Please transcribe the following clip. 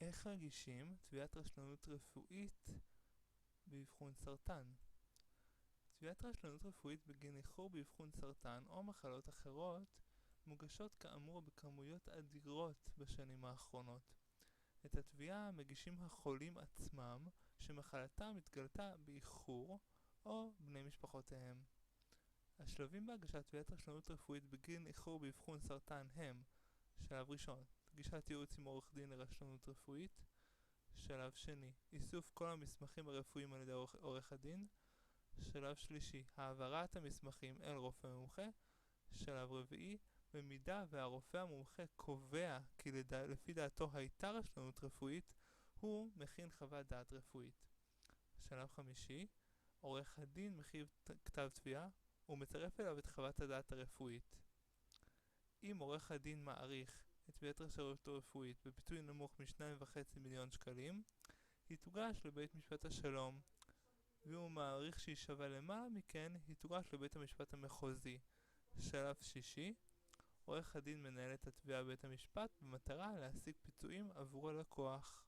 איך מגישים תביעת רשלנות רפואית באבחון סרטן? תביעת רשלנות רפואית בגין איחור באבחון סרטן או מחלות אחרות מוגשות כאמור בכמויות אדירות בשנים האחרונות. את התביעה מגישים החולים עצמם שמחלתם התגלתה באיחור או בני משפחותיהם. השלבים בהגשת תביעת רשלנות רפואית בגין איחור באבחון סרטן הם: שלב ראשון, פגישת ייעוץ עם עורך דין לרשלנות רפואית. שלב שני, איסוף כל המסמכים הרפואיים על ידי עורך הדין. שלב שלישי, העברת המסמכים אל רופא מומחה. שלב רביעי, במידה והרופא המומחה קובע כי לפי דעתו הייתה רשלנות רפואית, הוא מכין חוות דעת רפואית. שלב חמישי, עורך הדין מכין כתב תביעה ומצרף אליו את חוות הדעת הרפואית. אם עורך הדין מעריך את תביעת רשלנות רפואית בפיצוי נמוך מ2.5 מיליון שקלים, היא תוגש לבית משפט השלום, ואם הוא מעריך שהיא שווה למעלה מכן, היא תוגש לבית המשפט המחוזי. שלב שישי, עורך הדין מנהל את התביעה בבית המשפט במטרה להשיג פיצויים עבור הלקוח.